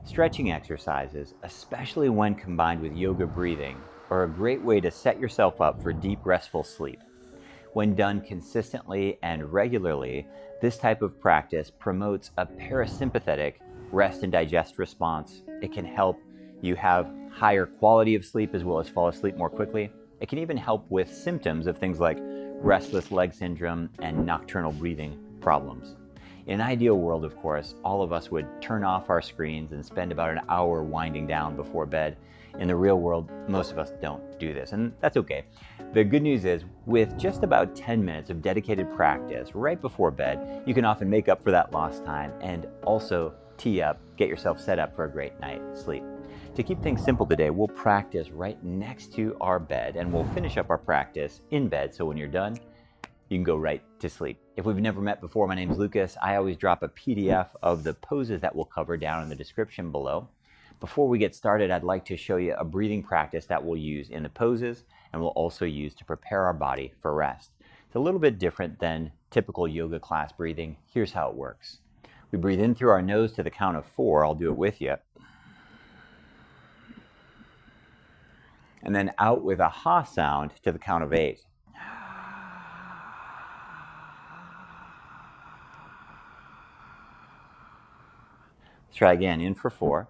Stretching exercises, especially when combined with yoga breathing, are a great way to set yourself up for deep, restful sleep. When done consistently and regularly, this type of practice promotes a parasympathetic rest and digest response. It can help you have higher quality of sleep as well as fall asleep more quickly. It can even help with symptoms of things like restless leg syndrome and nocturnal breathing problems. In an ideal world, of course, all of us would turn off our screens and spend about an hour winding down before bed. In the real world, most of us don't do this, and that's okay. The good news is, with just about 10 minutes of dedicated practice right before bed, you can often make up for that lost time and also get yourself set up for a great night's sleep. To keep things simple today, we'll practice right next to our bed, and we'll finish up our practice in bed, so when you're done, you can go right to sleep. If we've never met before, my name is Lucas. I always drop a PDF of the poses that we'll cover down in the description below. Before we get started, I'd like to show you a breathing practice that we'll use in the poses and we'll also use to prepare our body for rest. It's a little bit different than typical yoga class breathing. Here's how it works. We breathe in through our nose to the count of 4. I'll do it with you. And then out with a ha sound to the count of 8. Let's try again. In for 4.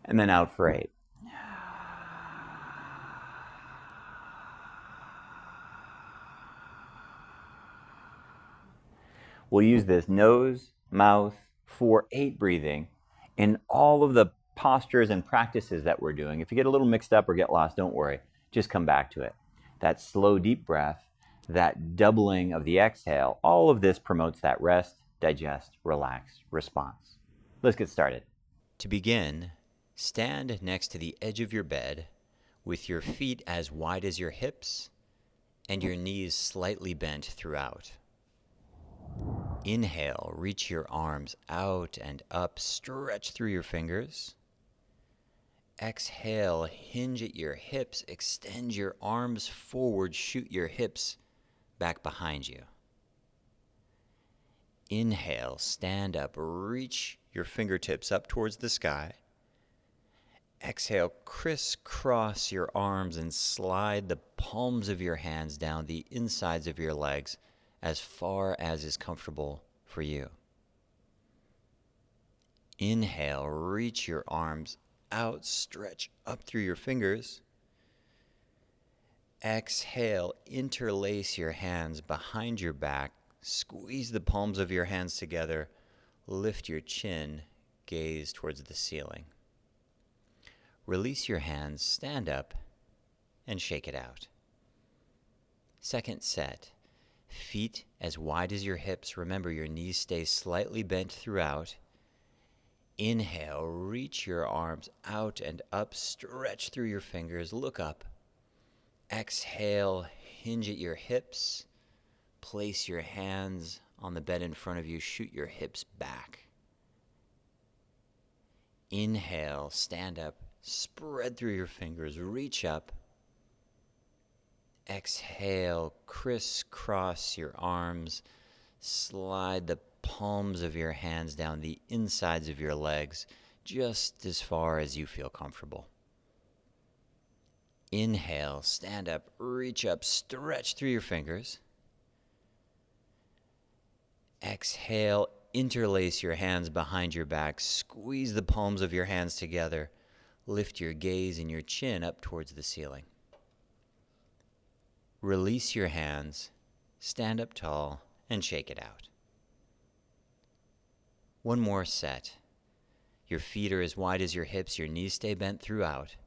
And then out for 8. We'll use this nose, mouth, 4-8 breathing in all of the postures and practices that we're doing. If you get a little mixed up or get lost, don't worry. Just come back to it. That slow, deep breath, that doubling of the exhale, all of this promotes that rest, digest, relax response. Let's get started. To begin, stand next to the edge of your bed with your feet as wide as your hips and your knees slightly bent throughout. Inhale, reach your arms out and up, stretch through your fingers. Exhale, hinge at your hips, extend your arms forward, shoot your hips back behind you. Inhale, stand up, reach your fingertips up towards the sky. Exhale, crisscross your arms and slide the palms of your hands down the insides of your legs as far as is comfortable for you. Inhale, reach your arms out, stretch up through your fingers. Exhale, interlace your hands behind your back, squeeze the palms of your hands together, lift your chin, gaze towards the ceiling. Release your hands, stand up, and shake it out. Second set. Feet as wide as your hips. Remember, your knees stay slightly bent throughout. Inhale, reach your arms out and up, stretch through your fingers, look up. Exhale, hinge at your hips. Place your hands on the bed in front of you, shoot your hips back. Inhale, stand up, spread through your fingers, reach up. Exhale, crisscross your arms, slide the palms of your hands down the insides of your legs, just as far as you feel comfortable. Inhale, stand up, reach up, stretch through your fingers. Exhale, interlace your hands behind your back, squeeze the palms of your hands together, lift your gaze and your chin up towards the ceiling. Release your hands, stand up tall, and shake it out. One more set. Your feet are as wide as your hips, your knees stay bent throughout.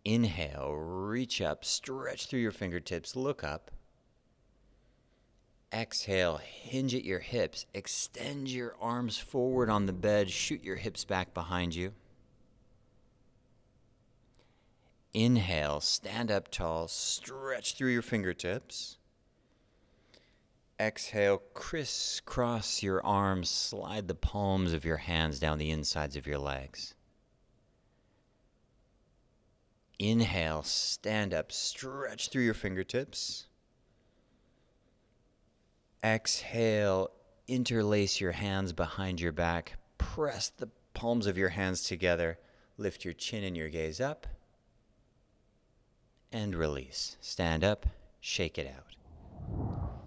Inhale, reach up, stretch through your fingertips, look up. Exhale, hinge at your hips, extend your arms forward on the bed, shoot your hips back behind you. Inhale, stand up tall, stretch through your fingertips. Exhale, crisscross your arms, slide the palms of your hands down the insides of your legs. Inhale, stand up, stretch through your fingertips. Exhale, interlace your hands behind your back. Press the palms of your hands together. Lift your chin and your gaze up. And release. Stand up, shake it out.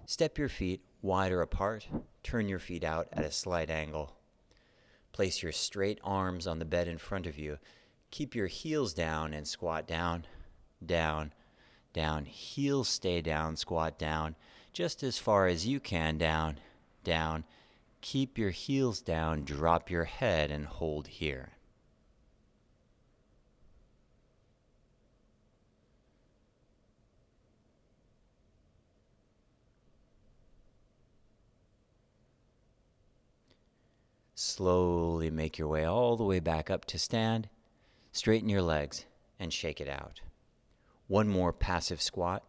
Step your feet wider apart. Turn your feet out at a slight angle. Place your straight arms on the bed in front of you. Keep your heels down and squat down, down, down. Heels stay down, squat down, just as far as you can, down, down. Keep your heels down, drop your head and hold here. Slowly make your way all the way back up to stand. Straighten your legs and shake it out. One more passive squat.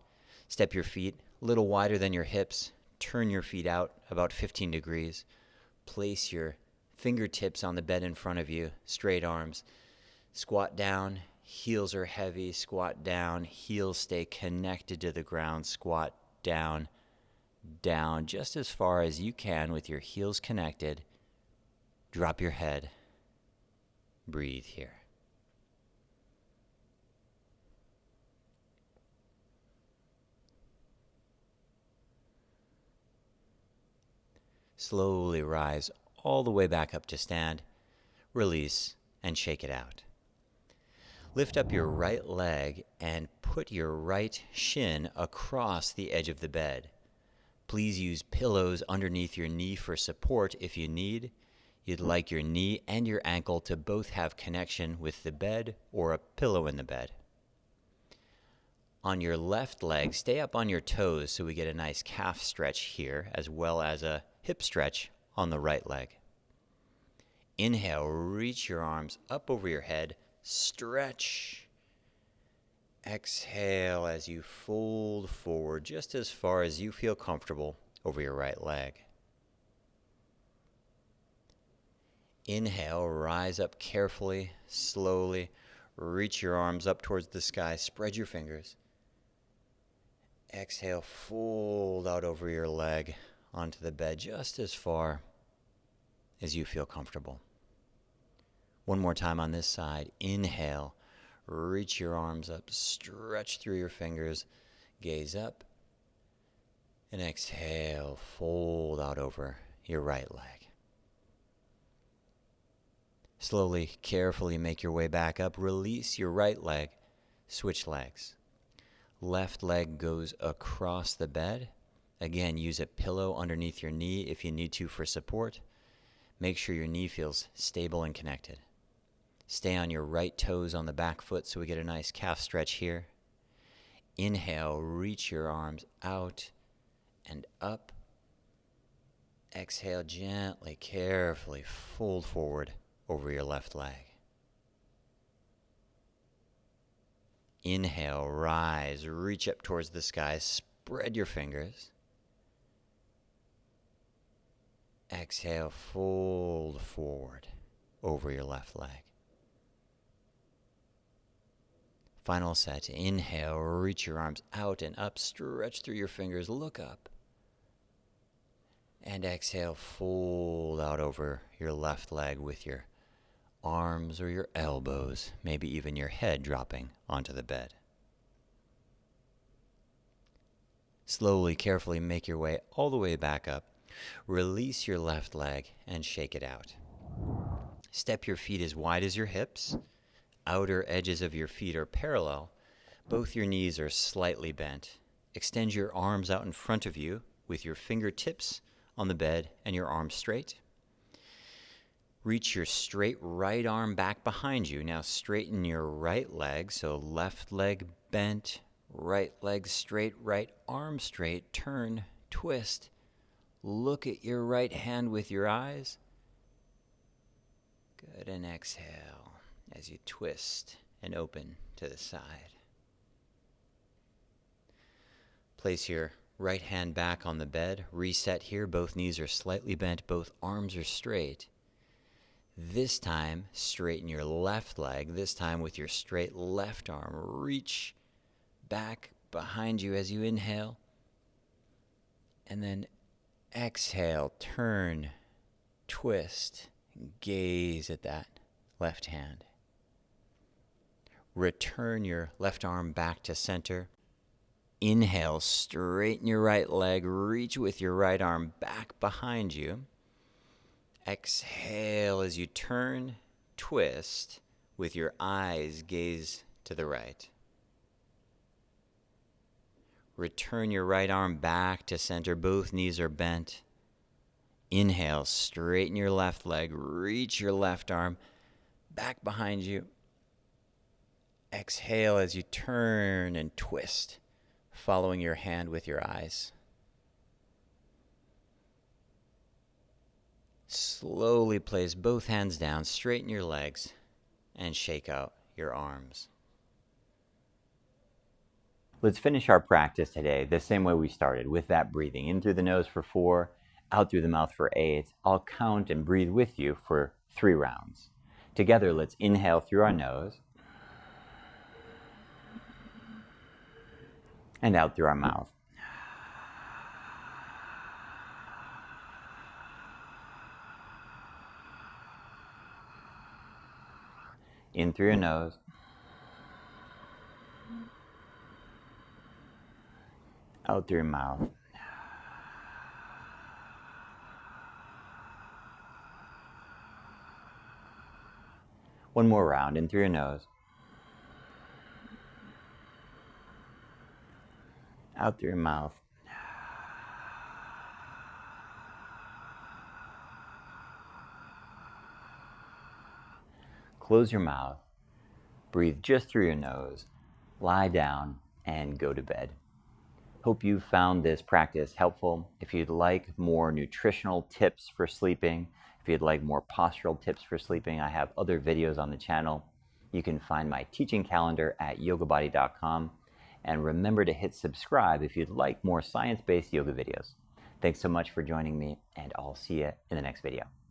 Step your feet a little wider than your hips. Turn your feet out about 15 degrees. Place your fingertips on the bed in front of you. Straight arms. Squat down. Heels are heavy. Squat down. Heels stay connected to the ground. Squat down, down, just as far as you can with your heels connected. Drop your head. Breathe here. Slowly rise all the way back up to stand. Release and shake it out. Lift up your right leg and put your right shin across the edge of the bed. Please use pillows underneath your knee for support if you need. You'd like your knee and your ankle to both have connection with the bed or a pillow in the bed. On your left leg, stay up on your toes so we get a nice calf stretch here, as well as a hip stretch on the right leg. Inhale, reach your arms up over your head, stretch. Exhale as you fold forward just as far as you feel comfortable over your right leg. Inhale, rise up carefully, slowly. Reach your arms up towards the sky. Spread your fingers. Exhale, fold out over your leg onto the bed just as far as you feel comfortable. One more time on this side. Inhale, reach your arms up, stretch through your fingers, gaze up. And exhale, fold out over your right leg. Slowly, carefully make your way back up. Release your right leg. Switch legs. Left leg goes across the bed. Again, use a pillow underneath your knee if you need to for support. Make sure your knee feels stable and connected. Stay on your right toes on the back foot so we get a nice calf stretch here. Inhale, reach your arms out and up. Exhale, gently, carefully fold forward over your left leg. Inhale, rise, reach up towards the sky, spread your fingers. Exhale, fold forward over your left leg. Final set. Inhale, reach your arms out and up, stretch through your fingers, look up. And exhale, fold out over your left leg with your arms or your elbows, maybe even your head dropping onto the bed. Slowly, carefully make your way all the way back up. Release your left leg and shake it out. Step your feet as wide as your hips. Outer edges of your feet are parallel. Both your knees are slightly bent. Extend your arms out in front of you with your fingertips on the bed and your arms straight. Reach your straight right arm back behind you. Now straighten your right leg. So left leg bent, right leg straight, right arm straight. Turn, twist. Look at your right hand with your eyes. Good, and exhale as you twist and open to the side. Place your right hand back on the bed. Reset here. Both knees are slightly bent. Both arms are straight. This time, straighten your left leg. This time with your straight left arm. Reach back behind you as you inhale. And then Exhale, turn, twist, gaze at that left hand. Return your left arm back to center. Inhale, straighten your right leg, reach with your right arm back behind you. Exhale as you turn, twist, with your eyes gaze to the right. Return your right arm back to center, both knees are bent. Inhale, straighten your left leg, reach your left arm back behind you. Exhale as you turn and twist, following your hand with your eyes. Slowly place both hands down, straighten your legs, and shake out your arms. Let's finish our practice today the same way we started, with that breathing. In through the nose for 4, out through the mouth for 8. I'll count and breathe with you for 3 rounds. Together, let's inhale through our nose and out through our mouth. In through your nose. Out through your mouth. One more round, in through your nose. Out through your mouth. Close your mouth. Breathe just through your nose. Lie down and go to bed. Hope you found this practice helpful. If you'd like more nutritional tips for sleeping, if you'd like more postural tips for sleeping, I have other videos on the channel. You can find my teaching calendar at yogabody.com. And remember to hit subscribe if you'd like more science-based yoga videos. Thanks so much for joining me, and I'll see you in the next video.